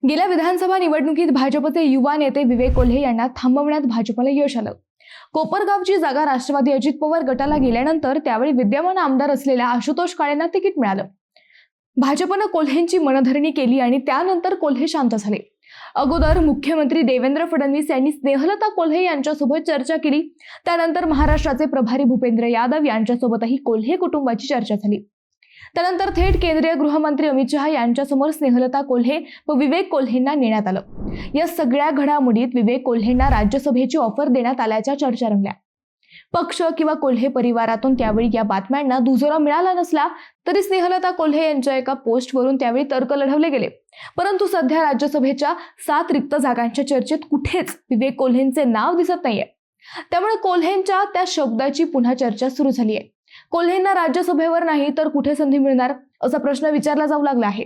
गेल्या विधानसभा निवडणुकीत भाजपचे युवा नेते विवेक कोल्हे यांना थांबवण्यात भाजपला यश आलं। कोपरगावची जागा राष्ट्रवादी अजित पवार गटाला गेल्यानंतर त्यावेळी विद्यमान आमदार असलेल्या आशुतोष काळेंना तिकीट मिळालं। भाजपनं कोल्हेंची मनधरणी केली आणि त्यानंतर कोल्हे शांत झाले। अगोदर मुख्यमंत्री देवेंद्र फडणवीस यांनी स्नेहलता कोल्हे यांच्यासोबत चर्चा केली। त्यानंतर महाराष्ट्राचे प्रभारी भूपेंद्र यादव यांच्यासोबतही कोल्हे कुटुंबाची चर्चा झाली। त्यानंतर थेट केंद्रीय गृहमंत्री अमित शहा यांच्यासमोर स्नेहलता कोल्हे व विवेक कोल्हेंना नेण्यात आलं। या सगळ्या घडामोडीत विवेक कोल्हेंना राज्यसभेची ऑफर देण्यात आल्याच्या चर्चा रंगल्या। पक्ष किंवा कोल्हे परिवारातून त्यावेळी या बातम्यांना दुजोरा मिळाला नसला तरी स्नेहलता कोल्हे यांच्या एका पोस्टवरून त्यावेळी तर्क लढवले गेले। परंतु सध्या राज्यसभेच्या 7 रिक्त जागांच्या चर्चेत कुठेच विवेक कोल्हेंचे नाव दिसत नाहीये। त्यामुळे कोल्हेंच्या त्या शब्दाची पुन्हा चर्चा सुरू झाली आहे। कोल्हेंना राज्यसभेवर नाही तर कुठे संधी मिळणार असा प्रश्न विचारला जाऊ लागला आहे।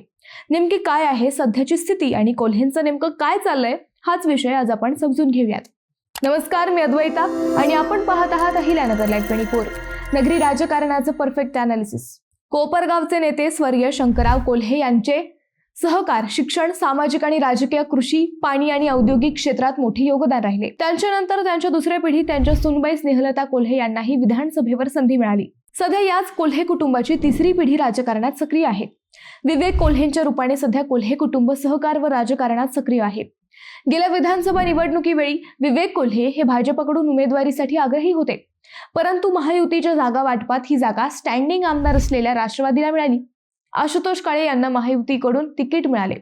नेमकी काय आहे सध्याची स्थिती आणि कोल्हेंचं नेमकं काय चाललंय हाच विषय आज आपण समजून घेऊयात। नमस्कार, मी अद्वैता आणि आपण पाहत आहात अहिल्यानगर लाईव्ह 24, नगरी राजकारणाचं परफेक्ट अनालिसिस। कोपरगावचे नेते स्वर्गीय शंकरराव कोल्हे यांचे सहकार शिक्षण, सामाजिक आणि राजकीय, कृषी, पाणी आणि औद्योगिक क्षेत्रात मोठे योगदान राहिले। त्यांच्यानंतर त्यांच्या दुसऱ्या पिढीत त्यांच्या सुनबाई स्नेहलता कोल्हे यांनाही विधानसभेवर संधी मिळाली। सध्या याच कोल्हे कुटुंबाची तिसरी पिढी राजकारणात सक्रिय आहे। विवेक कोल्हेंच्या रूपाने सध्या कोल्हे कुटुंब सहकार व राजकारणात सक्रिय आहे। गेल्या विधानसभा निवडणुकीवेळी विवेक कोल्हे हे भाजपकडून उमेदवारीसाठी आग्रही होते, परंतु महायुतीच्या जागा वाटपात ही जागा स्टँडिंग आमदार असलेल्या राष्ट्रवादीला मिळाली। आशुतोष काळे यांना महायुतीकडून तिकीट मिळाले।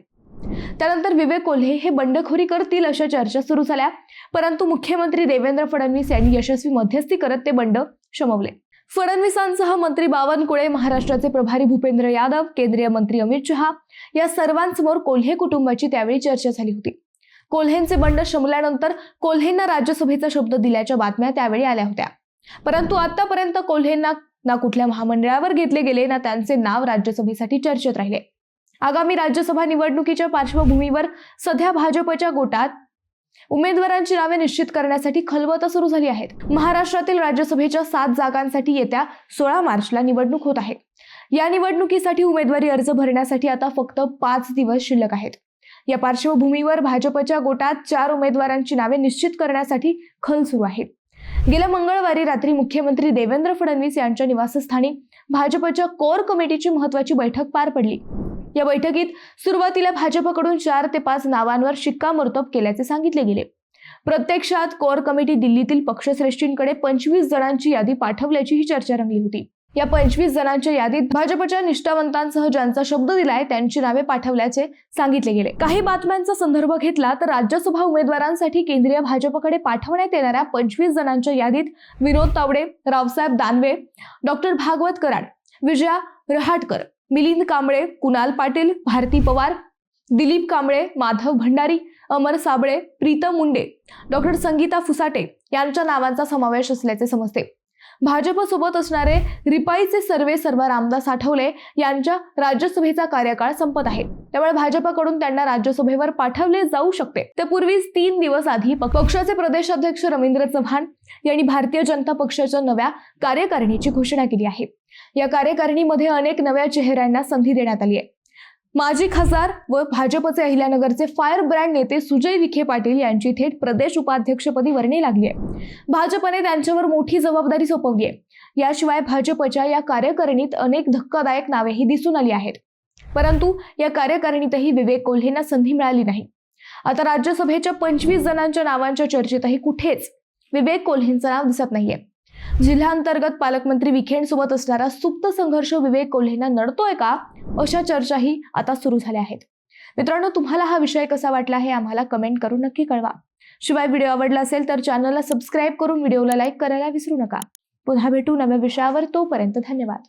त्यानंतर विवेक कोल्हे हे बंडखोरी करतील अशा चर्चा सुरू झाल्या, परंतु मुख्यमंत्री देवेंद्र फडणवीस यांनी यशस्वी मध्यस्थी करत ते बंड शमवले। फडणवीसांसह मंत्री बावनकुळे, महाराष्ट्राचे प्रभारी भूपेंद्र यादव, केंद्रीय मंत्री अमित शहा या सर्वांसमोर कोल्हे कुटुंबाची त्यावेळी चर्चा झाली होती। कोल्हेंचे बंड शमल्यानंतर कोल्हेंना राज्यसभेचा शब्द दिल्याच्या बातम्या त्यावेळी आल्या होत्या, परंतु आतापर्यंत कोल्हेंना ना कुठल्या महामंडळावर घेतले गेले ना त्यांचे नाव राज्यसभेसाठी चर्चेत राहिले। आगामी राज्यसभा निवडणुकीच्या पार्श्वभूमीवर सध्या भाजपच्या गोटात उमेदवारांची नावे निश्चित करण्यासाठी खलबतं सुरू झाली आहेत। महाराष्ट्रातील राज्यसभेच्या 7 जागांसाठी येत्या 16 मार्चला निवडणूक होत आहे। या निवडणुकीसाठी उमेदवारी अर्ज भरण्यासाठी आता फक्त 5 दिवस शिल्लक आहेत। या पार्श्वभूमीवर भाजपच्या गोटात 4 उमेदवारांची नावे निश्चित करण्यासाठी खल सुरू आहे। गेल्या मंगळवारी रात्री मुख्यमंत्री देवेंद्र फडणवीस यांच्या निवासस्थानी भाजपच्या कोर कमिटीची महत्त्वाची बैठक पार पडली। या बैठकीत सुरुवातीला भाजपकडून 4 ते 5 नावांवर शिक्कामोर्तब केल्याचे सांगितले गेले। प्रत्यक्षात कोर कमिटी दिल्लीतील पक्षश्रेष्ठींकडे 25 जणांची यादी पाठवल्याची ही चर्चा रंगली होती। या 25 जणांच्या यादीत भाजपच्या निष्ठावंतांसह ज्यांचा शब्द दिलाय त्यांची नावे पाठवल्याचे सांगितले गेले। काही बातम्यांचा संदर्भ घेतला तर राज्यसभा उमेदवारांसाठी केंद्रीय भाजपकडे पाठवण्यात येणाऱ्या 25 जणांच्या यादीत विनोद तावडे, रावसाहेब दानवे, डॉक्टर भागवत कराड, विजया रहाटकर, मिलिंद कांबळे, कुणाल पाटील, भारती पवार, दिलीप कांबळे, माधव भंडारी, अमर साबळे, प्रीतम मुंडे, डॉक्टर संगीता फुसाटे यांच्या नावांचा समावेश असल्याचे समजते। भाजपसोबत असणारे रिपाईचे सर्वेसर्वा रामदास आठवले यांच्या राज्यसभेचा कार्यकाळ संपत आहे, त्यामुळे भाजपकडून त्यांना राज्यसभेवर पाठवले जाऊ शकते। त्यापूर्वीच 3 दिवस आधी पक्षाचे प्रदेशाध्यक्ष रवींद्र चव्हाण यांनी भारतीय जनता पक्षाच्या नव्या कार्यकारिणीची घोषणा केली आहे। या कार्यकारिणीमध्ये अनेक नव्या चेहऱ्यांना संधी देण्यात आली आहे। माजी खासदार व भाजपचे अहिल्यानगरचे फायर ब्रँड नेते सुजय विखे पाटील यांची थेट प्रदेश उपाध्यक्षपदी वर्णी लागली आहे। भाजपने त्यांच्यावर मोठी जबाबदारी सोपवली आहे। याशिवाय भाजपच्या या कार्यकारिणीत अनेक धक्कादायक नावेही दिसून आली आहेत, परंतु या कार्यकारिणीतही विवेक कोल्हेंना संधी मिळाली नाही। आता राज्यसभेच्या 25 जणांच्या नावांच्या चर्चेतही कुठेच विवेक कोल्हेंचं नाव दिसत नाहीये। जिल्हांतर्गत पालकमंत्री विखेंसोबत असणारा सुप्त संघर्ष विवेक कोल्हेंना नडतोय का अशा चर्चाही आता सुरू झाल्या आहेत। मित्रांनो, तुम्हाला हा विषय कसा वाटला हे आम्हाला कमेंट करून नक्की कळवा। शिवाय व्हिडिओ आवडला असेल तर चॅनलला सबस्क्राईब करून व्हिडिओला लाईक करायला विसरू नका। पुन्हा भेटू नव्या विषयावर, तोपर्यंत धन्यवाद।